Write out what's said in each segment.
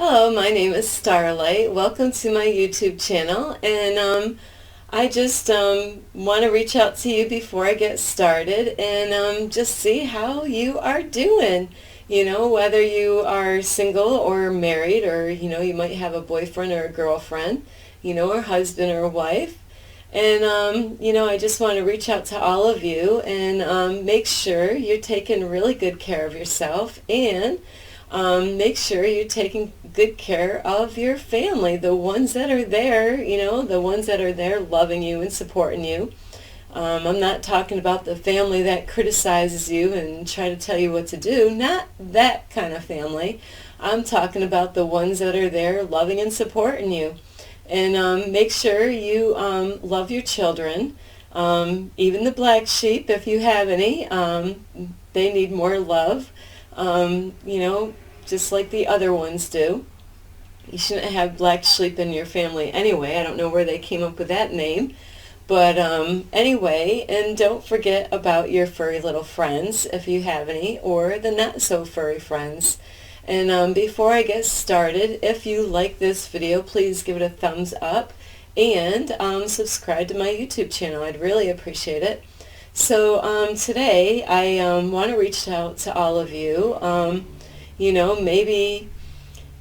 Hello, my name is Starlight. Welcome to my YouTube channel, and I just want to reach out to you before I get started and just see how you are doing. Whether you are single or married, or you might have a boyfriend or a girlfriend, or husband or wife. And I just want to reach out to all of you and make sure you're taking really good care of yourself, and make sure you're taking good care of your family, the ones that are there, the ones that are there loving you and supporting you. I'm not talking about the family that criticizes you and try to tell you what to do, not that kind of family. I'm talking about the ones that are there loving and supporting you. And make sure you love your children, even the black sheep, if you have any. They need more love. Just like the other ones do. You shouldn't have black sheep in your family anyway. I don't know where they came up with that name. But anyway, and don't forget about your furry little friends, if you have any, or the not so furry friends. And before I get started, if you like this video, please give it a thumbs up and subscribe to my YouTube channel. I'd really appreciate it. So today I want to reach out to all of you. Maybe,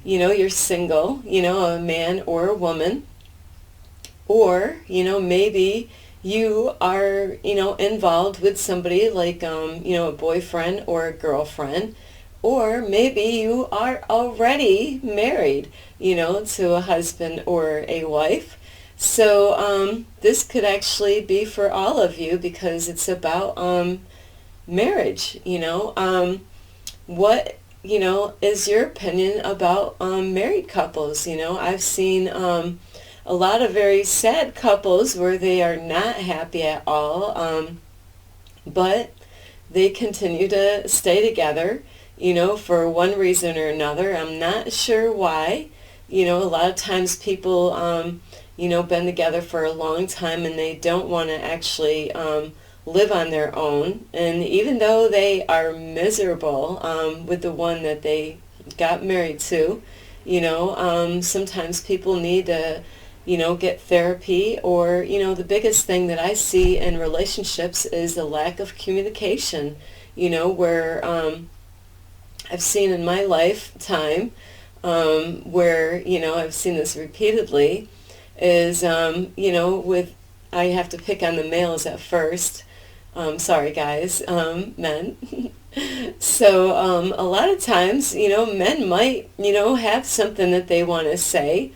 you're single, a man or a woman, or, maybe you are, involved with somebody like, a boyfriend or a girlfriend, or maybe you are already married, to a husband or a wife. So this could actually be for all of you because it's about marriage. What is your opinion about married couples? I've seen a lot of very sad couples where they are not happy at all, but they continue to stay together, for one reason or another. I'm not sure why. A lot of times people, been together for a long time and they don't want to actually live on their own, and even though they are miserable with the one that they got married to, sometimes people need to get therapy, or the biggest thing that I see in relationships is the lack of communication, where I've seen in my lifetime, where I've seen this repeatedly, is with, I have to pick on the males at first. Sorry guys, men. So a lot of times, men might, have something that they want to say,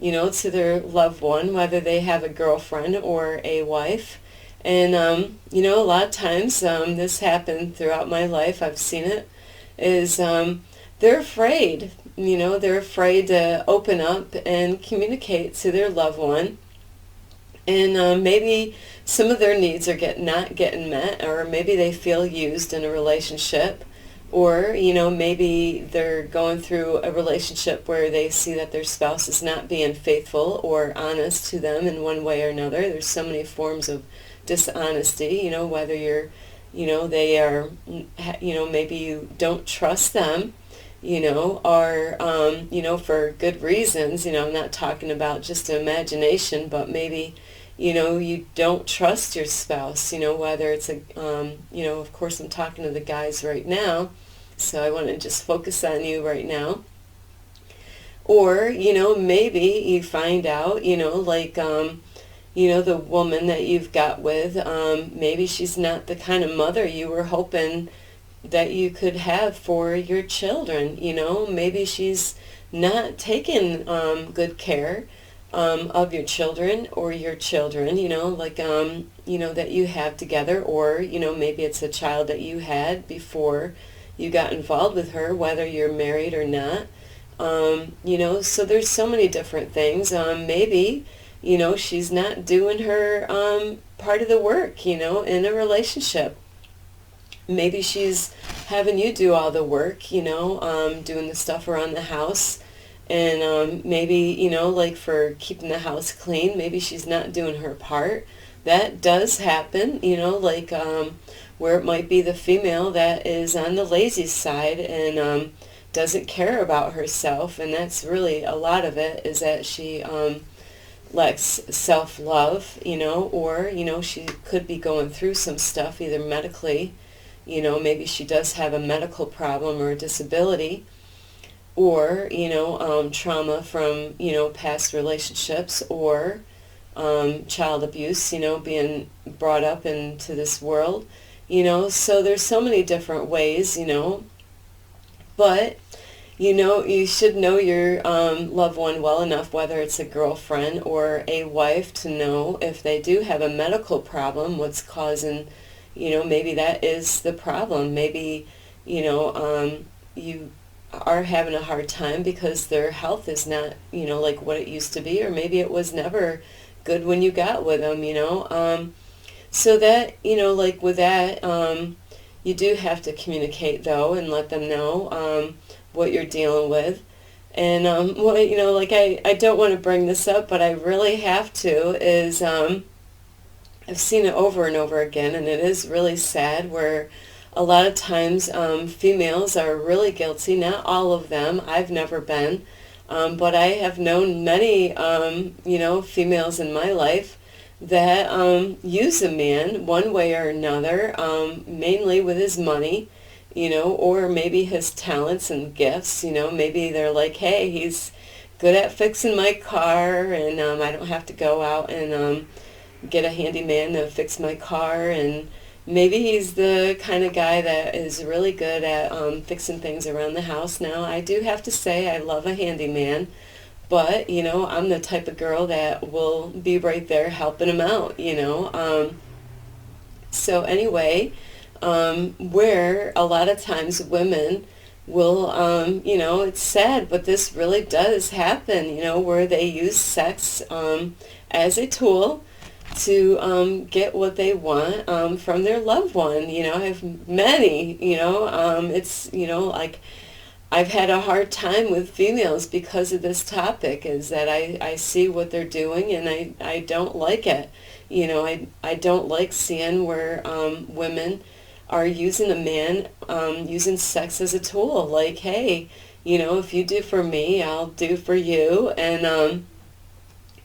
to their loved one, whether they have a girlfriend or a wife. And, a lot of times, this happened throughout my life, I've seen it, is they're afraid, they're afraid to open up and communicate to their loved one. And maybe some of their needs are not getting met, or maybe they feel used in a relationship, or, maybe they're going through a relationship where they see that their spouse is not being faithful or honest to them in one way or another. There's so many forms of dishonesty, whether you're, they are, maybe you don't trust them, or, for good reasons. I'm not talking about just imagination, but maybe, you don't trust your spouse, whether it's a, of course I'm talking to the guys right now, so I want to just focus on you right now. Or, maybe you find out, like, the woman that you've got with, maybe she's not the kind of mother you were hoping that you could have for your children. Maybe she's not taking good care of your children or your children, like, that you have together, or, maybe it's a child that you had before you got involved with her, whether you're married or not. So there's so many different things. Maybe, she's not doing her part of the work, in a relationship. Maybe she's having you do all the work, doing the stuff around the house. And maybe, like for keeping the house clean, maybe she's not doing her part. That does happen, like where it might be the female that is on the lazy side, and doesn't care about herself, and that's really a lot of it, is that she lacks self-love, or, she could be going through some stuff, either medically, maybe she does have a medical problem or a disability, or, trauma from, past relationships, or child abuse, being brought up into this world, so there's so many different ways, but, you should know your loved one well enough, whether it's a girlfriend or a wife, to know if they do have a medical problem, what's causing, maybe that is the problem. Maybe, you are having a hard time because their health is not, like what it used to be, or maybe it was never good when you got with them, so that, like with that, you do have to communicate, though, and let them know what you're dealing with. And, well, like I don't want to bring this up, but I really have to, is I've seen it over and over again, and it is really sad, where a lot of times females are really guilty. Not all of them. I've never been. But I have known many, females in my life that use a man one way or another, mainly with his money, or maybe his talents and gifts. Maybe they're like, hey, he's good at fixing my car, and I don't have to go out and get a handyman to fix my car, and maybe he's the kind of guy that is really good at fixing things around the house. Now, I do have to say I love a handyman, but, I'm the type of girl that will be right there helping him out, So anyway, where a lot of times women will, it's sad, but this really does happen, where they use sex as a tool to get what they want from their loved one. I have many, it's, like, I've had a hard time with females because of this topic, is that I see what they're doing, and I don't like it. I don't like seeing where women are using a man, using sex as a tool. Like, hey, if you do for me, I'll do for you. And, I'm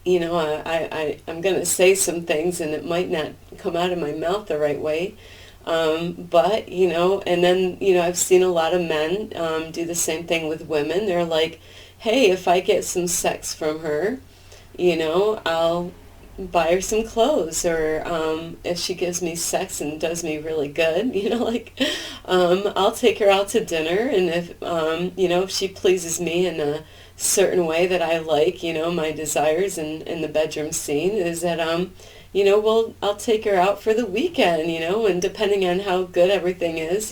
going to say some things, and it might not come out of my mouth the right way. But, and then, I've seen a lot of men do the same thing with women. They're like, hey, if I get some sex from her, I'll buy her some clothes, or if she gives me sex and does me really good, I'll take her out to dinner, and if she pleases me in a certain way that I like, my desires in the bedroom scene, is that well, I'll take her out for the weekend, and depending on how good everything is,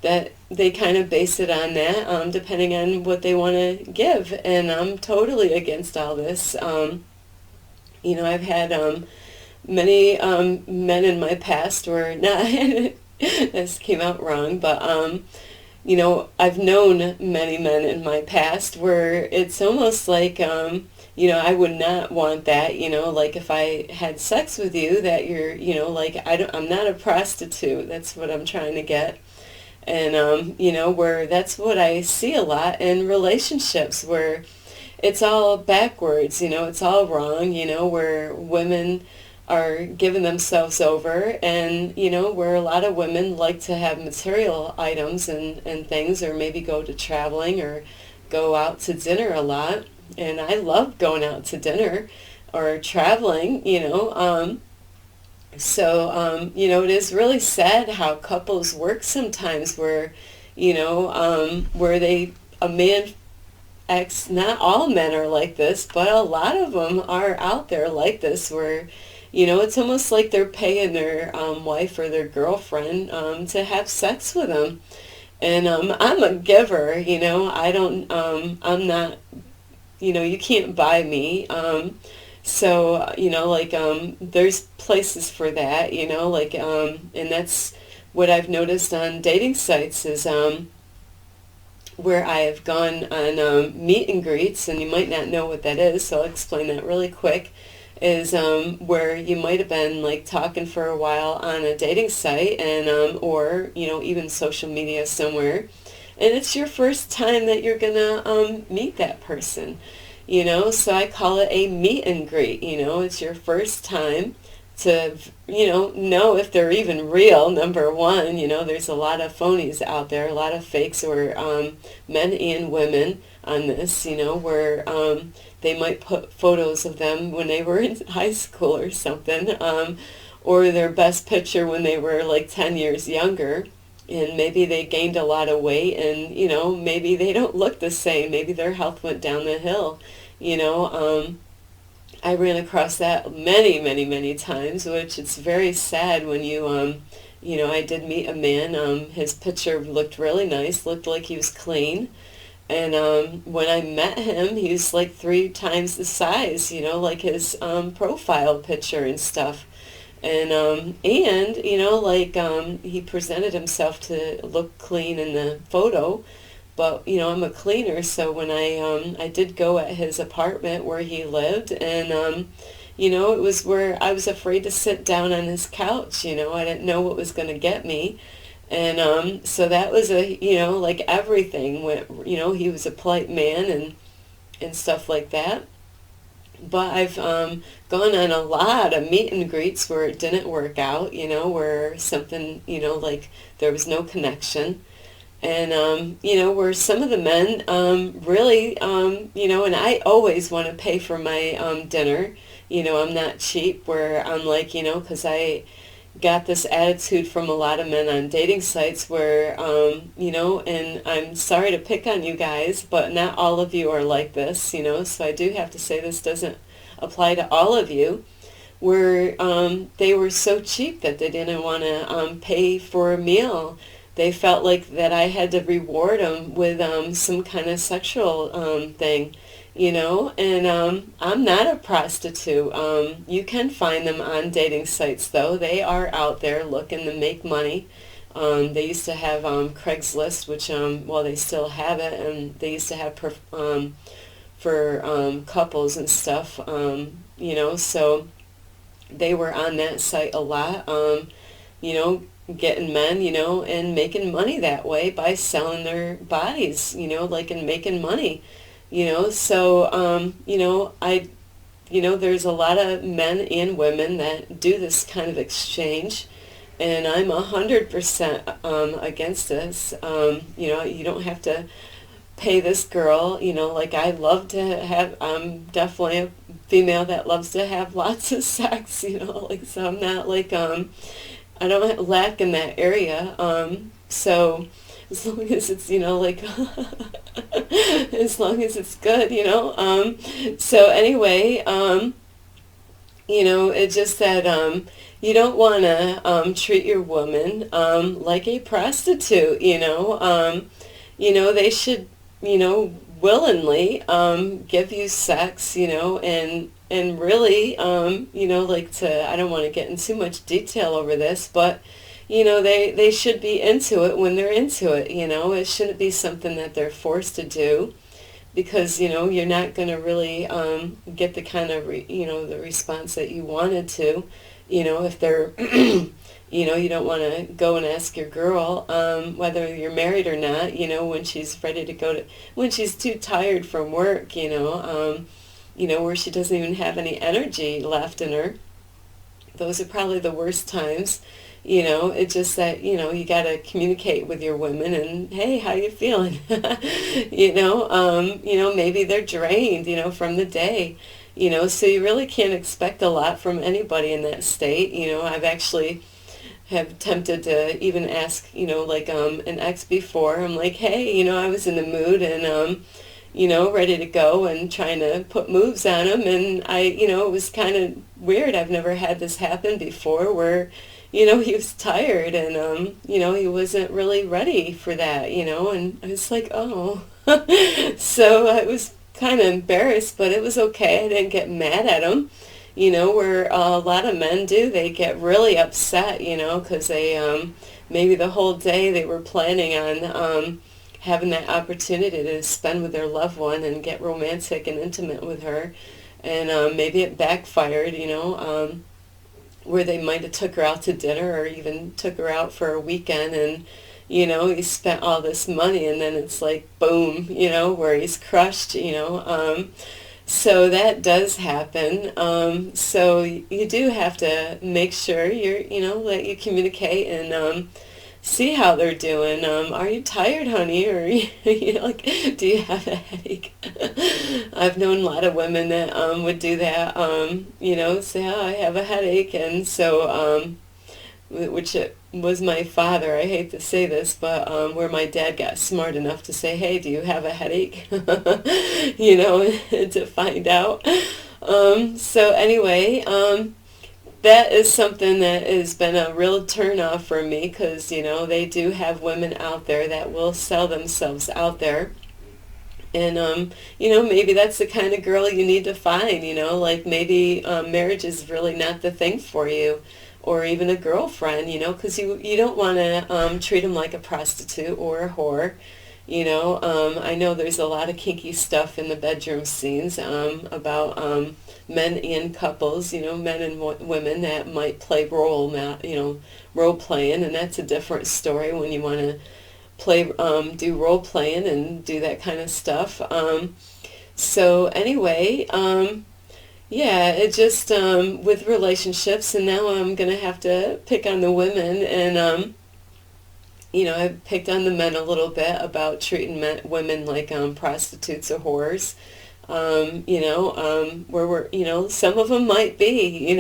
that they kind of base it on that, depending on what they want to give. And I'm totally against all this. I've had many men in my past where, not, this came out wrong, but, I've known many men in my past where it's almost like, I would not want that, like if I had sex with you, that you're, like, I'm not a prostitute. That's what I'm trying to get. And, where that's what I see a lot in relationships, where it's all backwards, it's all wrong, where women are giving themselves over, and, where a lot of women like to have material items and things, or maybe go to traveling or go out to dinner a lot. And I love going out to dinner or traveling, so, it is really sad how couples work sometimes, where, where a man acts, not all men are like this, but a lot of them are out there like this, where, it's almost like they're paying their wife or their girlfriend to have sex with them. And I'm a giver, I'm not, you can't buy me. So, there's places for that, and that's what I've noticed on dating sites, is where I have gone on meet and greets, and you might not know what that is, so I'll explain that really quick, is where you might have been like talking for a while on a dating site, and or even social media somewhere, and it's your first time that you're gonna meet that person, so I call it a meet and greet. It's your first time to know if they're even real. Number one, there's a lot of phonies out there, a lot of fakes, or men and women on this, where they might put photos of them when they were in high school or something, or their best picture when they were like 10 years younger, and maybe they gained a lot of weight, and maybe they don't look the same, maybe their health went down the hill. I ran across that many, many, many times, which it's very sad when I did meet a man. His picture looked really nice, looked like he was clean. And when I met him, he was like 3 times the size, like his profile picture and stuff. And he presented himself to look clean in the photo. But, I'm a cleaner, so when I did go at his apartment where he lived, and, it was where I was afraid to sit down on his couch. I didn't know what was going to get me. And so that was like everything went, he was a polite man and stuff like that. But I've gone on a lot of meet and greets where it didn't work out, where something, like there was no connection. And, where some of the men really, and I always want to pay for my dinner. I'm not cheap, where I'm like, because I got this attitude from a lot of men on dating sites where, and I'm sorry to pick on you guys, but not all of you are like this, so I do have to say this doesn't apply to all of you, where they were so cheap that they didn't want to pay for a meal. They felt like that I had to reward them with some kind of sexual thing, and I'm not a prostitute. You can find them on dating sites, though. They are out there looking to make money. They used to have Craigslist, which, they still have it, and they used to have for couples and stuff, so they were on that site a lot, getting men, and making money that way by selling their bodies, and making money, so, there's a lot of men and women that do this kind of exchange, and I'm 100% against this. You don't have to pay this girl, like I love to have, I'm definitely a female that loves to have lots of sex, so I'm not like, I don't lack in that area. So as long as it's, as long as it's good, So anyway, it's just that you don't want to treat your woman like a prostitute, they should, willingly give you sex, and really, I don't want to get in too much detail over this, but, they should be into it when they're into it, it shouldn't be something that they're forced to do, because, you're not going to really get the kind of, the response that you wanted to, if they're, you don't want to go and ask your girl, whether you're married or not, when she's ready to when she's too tired from work, where she doesn't even have any energy left in her. Those are probably the worst times. It's just that, you got to communicate with your women and, hey, how you feeling? Maybe they're drained, from the day, so you really can't expect a lot from anybody in that state. I've actually have tempted to even ask, an ex before. I'm like, hey, I was in the mood and, ready to go and trying to put moves on him. And it was kind of weird. I've never had this happen before where, he was tired and, he wasn't really ready for that, and I was like, oh. So I was kind of embarrassed, but it was okay. I didn't get mad at him, where a lot of men do. They get really upset, because they, maybe the whole day they were planning on having that opportunity to spend with their loved one and get romantic and intimate with her. And maybe it backfired, where they might have took her out to dinner or even took her out for a weekend and, he spent all this money and then it's like, boom, where he's crushed, so that does happen. So you do have to make sure that you communicate and see how they're doing. Are you tired, honey? Or like, do you have a headache? I've known a lot of women that would do that. Say, oh, I have a headache, and so which it was my father. I hate to say this, but where my dad got smart enough to say, hey, do you have a headache? To find out. So anyway, that is something that has been a real turnoff for me because, they do have women out there that will sell themselves out there. And, maybe that's the kind of girl you need to find, like maybe marriage is really not the thing for you, or even a girlfriend, because you don't want to treat them like a prostitute or a whore. I know there's a lot of kinky stuff in the bedroom scenes about men and couples, men and women that might play role playing, and that's a different story when you want to do role playing and do that kind of stuff. So anyway, yeah, it just with relationships, and now I'm gonna have to pick on the women, and I've picked on the men a little bit about treating women like prostitutes or whores. Where some of them might be,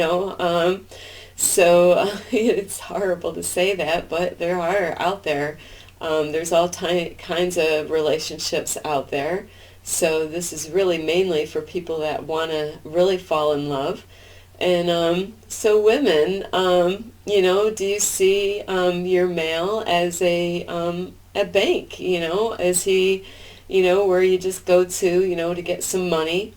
so it's horrible to say that, but there are out there. There's all kinds of relationships out there. So this is really mainly for people that want to really fall in love. And so women, do you see your male as a bank? Is he, where you just go to get some money?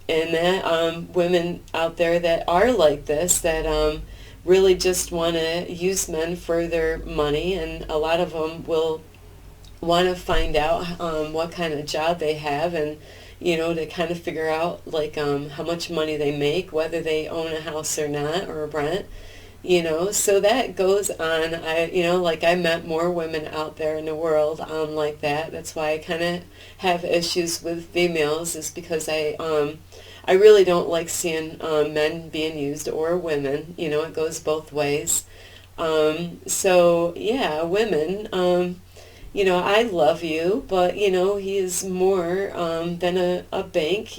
And that women out there that are like this, that really just want to use men for their money, and a lot of them will want to find out what kind of job they have, and to kind of figure out like how much money they make, whether they own a house or not, or rent. So that goes on. I met more women out there in the world like that. That's why I kind of have issues with females, is because I really don't like seeing men being used, or women. It goes both ways. So yeah, women, I love you, but he is more than a bank,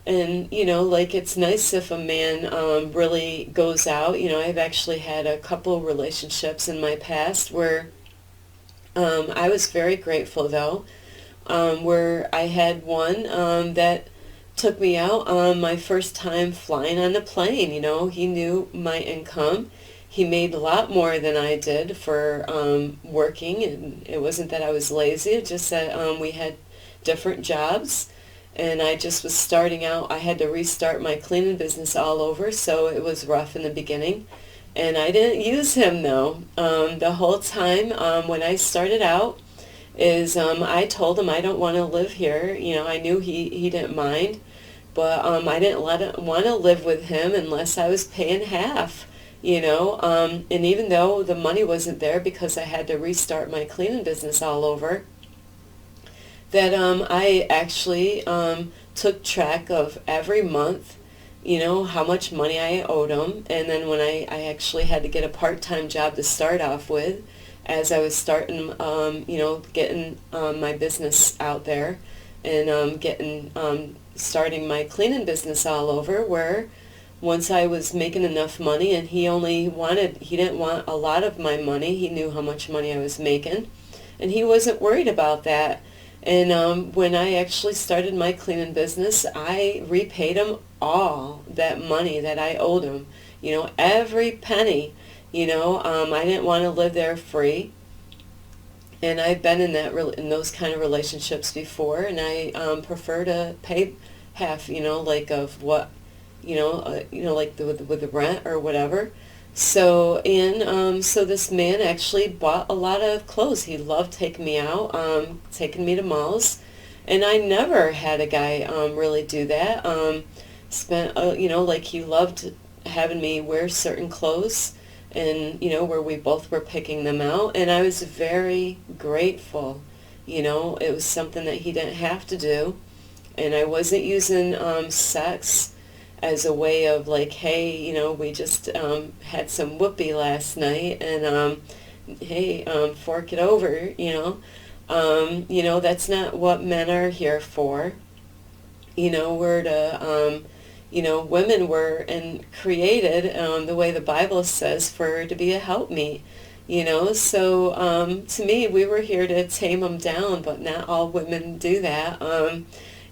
and like, it's nice if a man really goes out. I've actually had a couple relationships in my past where I was very grateful, though, where I had one that took me out on my first time flying on a plane. He knew my income. He made a lot more than I did for working, and it wasn't that I was lazy. It's just that we had different jobs, and I just was starting out. I had to restart my cleaning business all over, so it was rough in the beginning. And I didn't use him, though. The whole time when I started out, I told him I don't want to live here. I knew he didn't mind, but I didn't want to live with him unless I was paying half. And even though the money wasn't there because I had to restart my cleaning business all over, that I actually took track of every month, how much money I owed him. And then when I actually had to get a part-time job to start off with, as I was starting, getting my business out there, and starting my cleaning business all over, where once I was making enough money, and he didn't want a lot of my money. He knew how much money I was making, and he wasn't worried about that. And when I actually started my cleaning business, I repaid him all that money that I owed him, every penny. I didn't want to live there free. And I've been in those kind of relationships before, and I prefer to pay half, like of what, like with the rent or whatever. So so this man actually bought a lot of clothes. He loved taking me out, taking me to malls, and I never had a guy really do that. Like, he loved having me wear certain clothes, and, where we both were picking them out. And I was very grateful. It was something that he didn't have to do. And I wasn't using sex as a way of like, hey, we just had some whoopee last night, and hey, fork it over, that's not what men are here for. We're to, women were and created the way the Bible says for to be a helpmeet. So to me, we were here to tame them down, but not all women do that.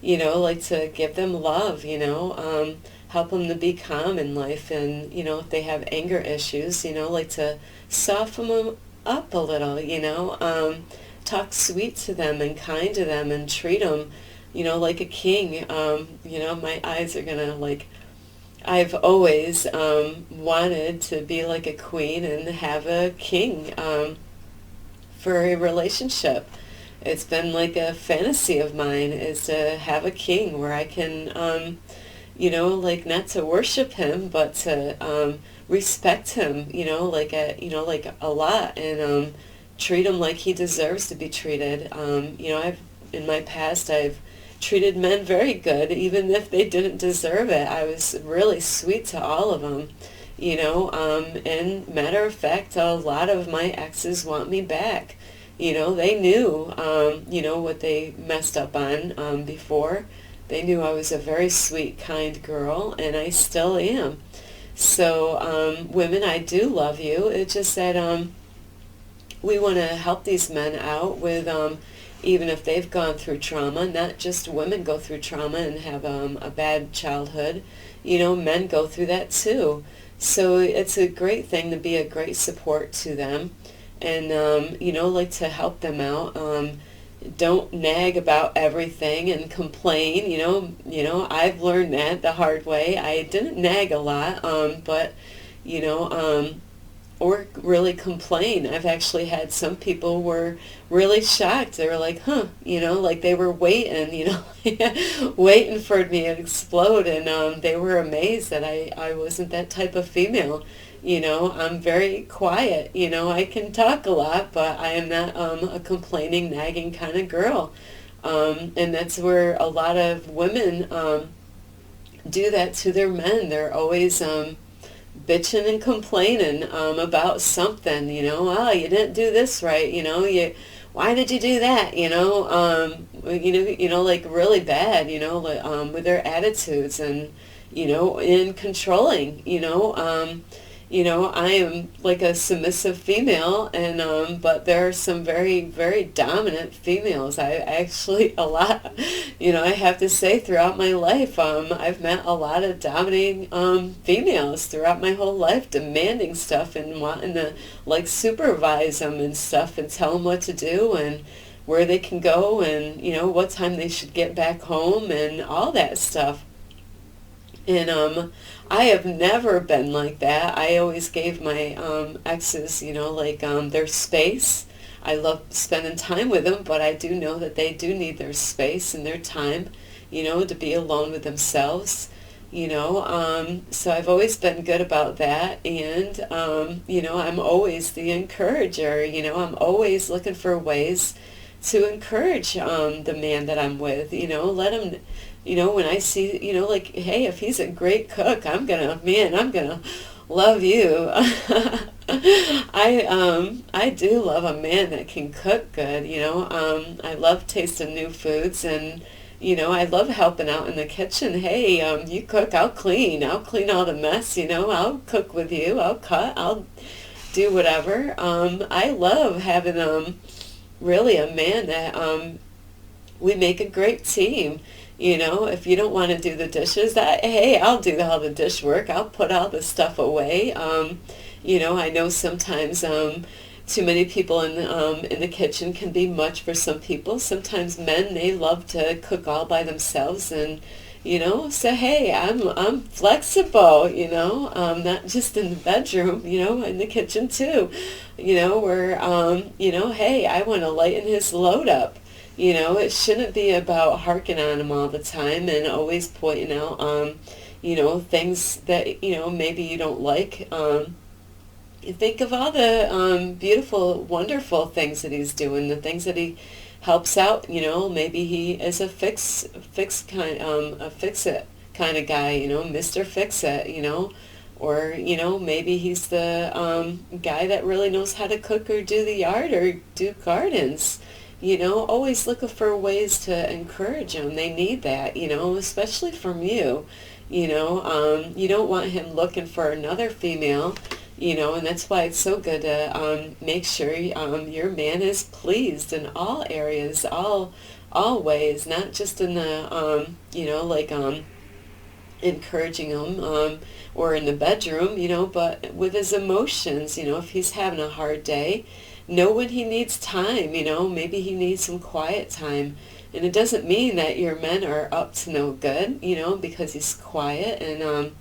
Like to give them love, help them to be calm in life, and, if they have anger issues, like to soften them up a little, talk sweet to them and kind to them and treat them, like a king. My eyes are gonna like, I've always wanted to be like a queen and have a king for a relationship. It's been like a fantasy of mine is to have a king where I can, like not to worship him, but to respect him, like a lot, and treat him like he deserves to be treated. In my past, I've treated men very good, even if they didn't deserve it. I was really sweet to all of them, and matter of fact, a lot of my exes want me back. They knew, what they messed up on before. They knew I was a very sweet, kind girl, and I still am. So, women, I do love you. It's just that we want to help these men out with, even if they've gone through trauma. Not just women go through trauma and have a bad childhood. Men go through that too. So it's a great thing to be a great support to them, and like to help them out. Don't nag about everything and complain. I've learned that the hard way. I didn't nag a lot, but or really complain. I've actually had some people were really shocked. They were like, huh, like they were waiting, waiting for me to explode, and they were amazed that I wasn't that type of female. I'm very quiet. I can talk a lot, but I am not a complaining, nagging kind of girl. And that's where a lot of women do that to their men. They're always bitching and complaining about something. Oh, you didn't do this right. Why did you do that? Like really bad. With their attitudes and in controlling. I am like a submissive female, and but there are some very, very dominant females. I actually, a lot, I have to say throughout my life, I've met a lot of dominating females throughout my whole life, demanding stuff and wanting to like supervise them and stuff and tell them what to do and where they can go and, what time they should get back home and all that stuff. And I have never been like that. I always gave my exes, their space. I love spending time with them, but I do know that they do need their space and their time, to be alone with themselves. So I've always been good about that, and I'm always the encourager. I'm always looking for ways to encourage the man that I'm with. Let him. When I see, like, hey, if he's a great cook, I'm gonna love you. I do love a man that can cook good. I love tasting new foods, and I love helping out in the kitchen. Hey, you cook, I'll clean all the mess. I'll cook with you, I'll cut, I'll do whatever. I love having really a man that we make a great team. If you don't want to do the dishes, hey, I'll do all the dish work. I'll put all the stuff away. I know sometimes too many people in the kitchen can be much for some people. Sometimes men, they love to cook all by themselves, and so hey, I'm flexible. Not just in the bedroom, in the kitchen too. Where hey, I want to lighten his load up. It shouldn't be about harking on him all the time and always pointing out, things that, maybe you don't like. think of all the beautiful, wonderful things that he's doing, the things that he helps out. Maybe he is a fix it kind of guy. Mr. Fix It. Or maybe he's the guy that really knows how to cook or do the yard or do gardens. Always looking for ways to encourage them. They need that. Especially from you. You don't want him looking for another female. And that's why it's so good to make sure your man is pleased in all areas, all ways, not just in the encouraging him or in the bedroom, but with his emotions. If he's having a hard day, know when he needs time. Maybe he needs some quiet time. And it doesn't mean that your men are up to no good, because he's quiet and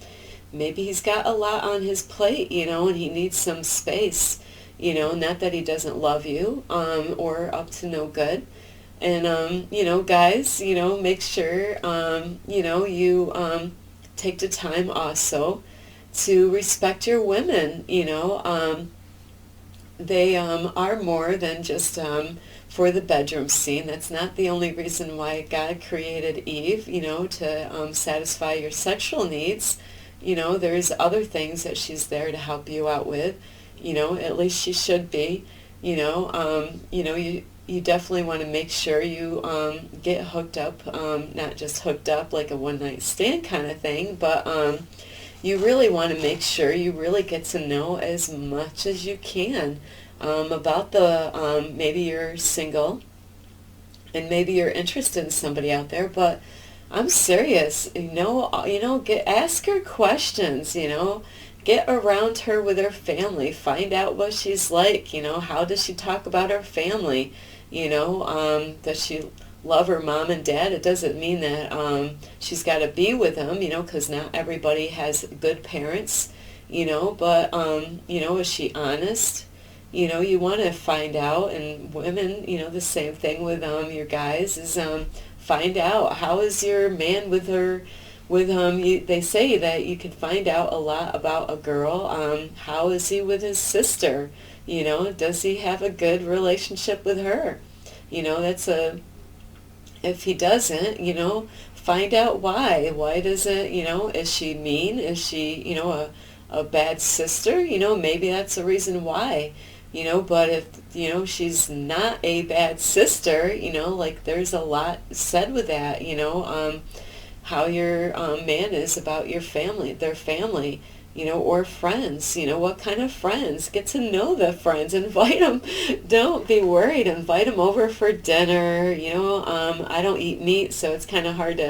maybe he's got a lot on his plate, and he needs some space, not that he doesn't love you or up to no good. And, guys, make sure, you take the time also to respect your women. They are more than just for the bedroom scene. That's not the only reason why God created Eve, to satisfy your sexual needs. There's other things that she's there to help you out with. At least she should be. You definitely want to make sure you get hooked up, not just hooked up like a one-night stand kind of thing, but you really want to make sure you really get to know as much as you can about maybe you're single and maybe you're interested in somebody out there, but I'm serious. Ask her questions. Get around her with her family. Find out what she's like. How does she talk about her family? Does she love her mom and dad? It doesn't mean that she's got to be with them. Because not everybody has good parents. But is she honest? You want to find out, and women, the same thing with your guys is find out how is your man with her. They say that you can find out a lot about a girl. How is he with his sister? Does he have a good relationship with her? If he doesn't, find out why. Why doesn't, is she mean? Is she, a bad sister? Maybe that's the reason why. But if, she's not a bad sister, there's a lot said with that, how your man is about your family, their family, or friends, what kind of friends. Get to know the friends. Invite them. Don't be worried. Invite them over for dinner. I don't eat meat, so it's kind of hard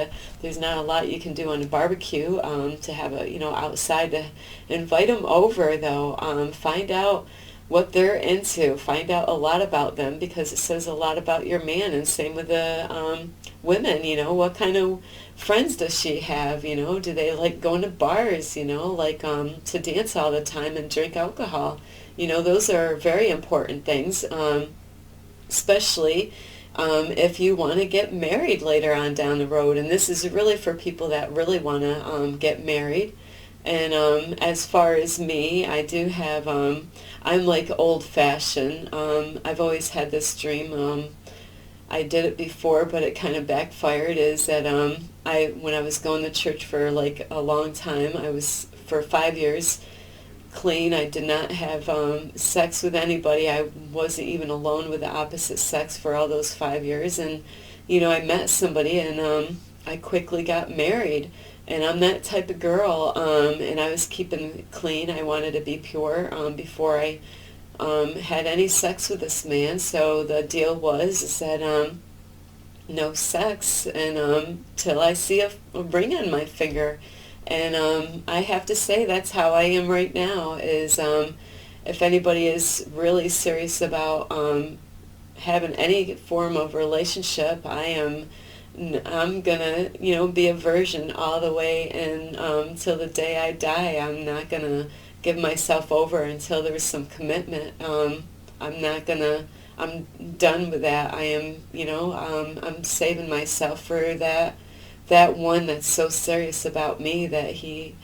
there's not a lot you can do on a barbecue to have outside to invite them over, though. Find out what they're into. Find out a lot about them because it says a lot about your man, and same with the women. What kind of friends does she have? Do they like going to bars, to dance all the time and drink alcohol? Those are very important things, especially if you want to get married later on down the road. And this is really for people that really want to get married. And as far as me, I do have, I'm like old-fashioned. I've always had this dream. I did it before, but it kind of backfired, is that when I was going to church for like a long time, I was for 5 years clean. I did not have sex with anybody. I wasn't even alone with the opposite sex for all those 5 years. And, I met somebody and I quickly got married. And I'm that type of girl, and I was keeping clean. I wanted to be pure before I had any sex with this man. So the deal was is that no sex and till I see a ring on my finger. And I have to say that's how I am right now. Is if anybody is really serious about having any form of relationship, I'm gonna, be a virgin all the way and till the day I die. I'm not gonna give myself over until there's some commitment. I'm done with that. I am, I'm saving myself for that one that's so serious about me that he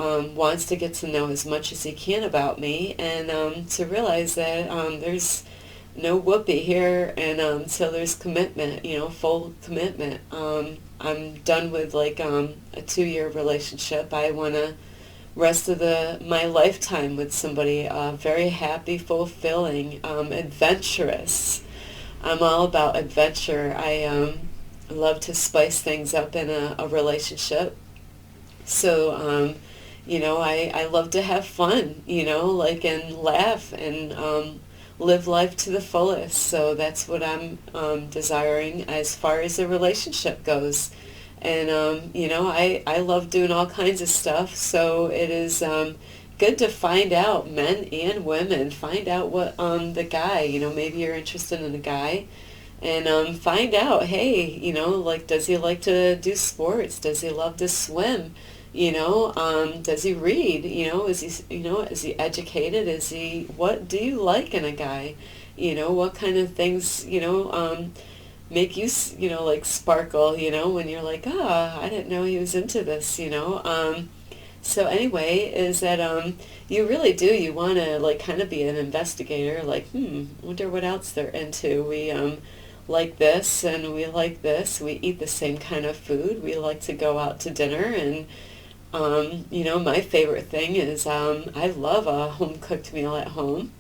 wants to get to know as much as he can about me, and to realize that there's no whoopee here, and so there's commitment, full commitment. I'm done with like a 2-year relationship. I want to rest of my lifetime with somebody very happy, fulfilling, adventurous. I'm all about adventure. I love to spice things up in a relationship. So, I love to have fun, like, and laugh, and live life to the fullest. So that's what I'm desiring as far as the relationship goes. And, I love doing all kinds of stuff. So it is good to find out, men and women, find out what the guy, maybe you're interested in a guy. And find out, hey, like, does he like to do sports? Does he love to swim? Does he read? Is he educated? What do you like in a guy? What kind of things, make you, like, sparkle, when you're like, I didn't know he was into this, So anyway, is that you really do, you want to, like, kind of be an investigator, like, wonder what else they're into. We like this, and we like this. We eat the same kind of food. We like to go out to dinner, and my favorite thing is I love a home-cooked meal at home.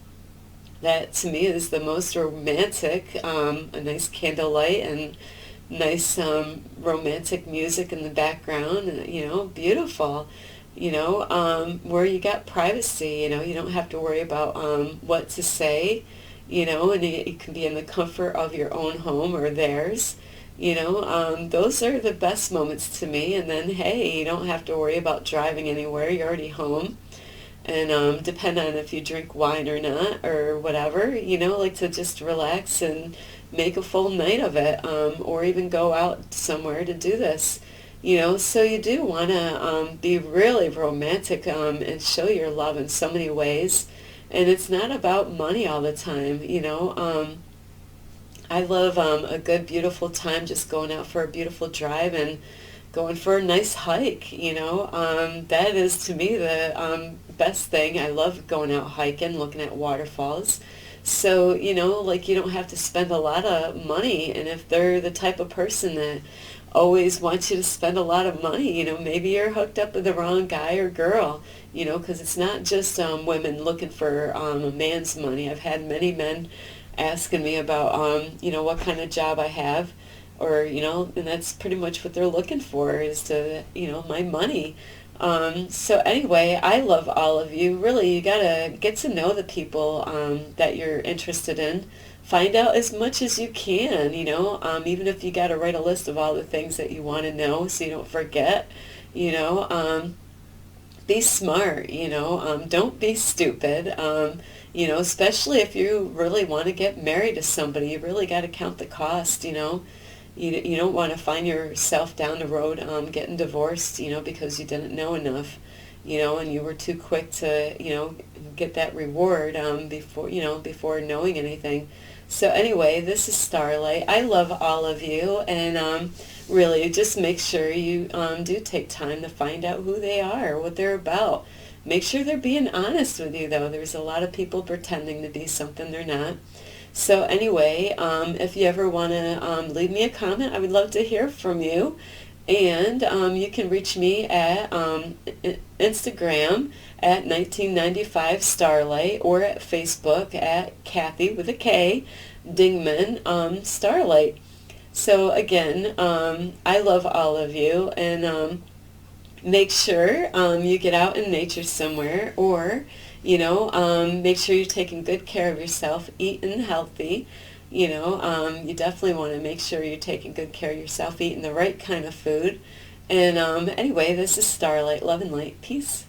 That, to me, is the most romantic, a nice candlelight and nice romantic music in the background, beautiful, where you got privacy, you don't have to worry about what to say, and you can be in the comfort of your own home or theirs. Those are the best moments to me. And then, hey, you don't have to worry about driving anywhere. You're already home. And depend on if you drink wine or not or whatever, like to just relax and make a full night of it, or even go out somewhere to do this. So you do want to be really romantic and show your love in so many ways. And it's not about money all the time, I love a good, beautiful time just going out for a beautiful drive and going for a nice hike, That is, to me, the best thing. I love going out hiking, looking at waterfalls. So, like, you don't have to spend a lot of money. And if they're the type of person that always wants you to spend a lot of money, maybe you're hooked up with the wrong guy or girl, because it's not just women looking for a man's money. I've had many men asking me about, what kind of job I have, or, and that's pretty much what they're looking for, is to, my money. So anyway, I love all of you. Really, you gotta get to know the people that you're interested in. Find out as much as you can, even if you gotta write a list of all the things that you want to know so you don't forget, be smart, don't be stupid, especially if you really want to get married to somebody. You really got to count the cost, You don't want to find yourself down the road getting divorced, because you didn't know enough, and you were too quick to, get that reward before knowing anything. So anyway, this is Starlight. I love all of you, and really, just make sure you do take time to find out who they are, what they're about. Make sure they're being honest with you, though. There's a lot of people pretending to be something they're not. So anyway, if you ever want to leave me a comment, I would love to hear from you. And you can reach me at Instagram at 1995 Starlight, or at Facebook at Kathy with a K Dingman Starlight. So again, I love all of you, and make sure you get out in nature somewhere, or make sure you're taking good care of yourself, eating healthy. You definitely want to make sure you're taking good care of yourself, eating the right kind of food. And anyway, this is Starlight. Love and light. Peace.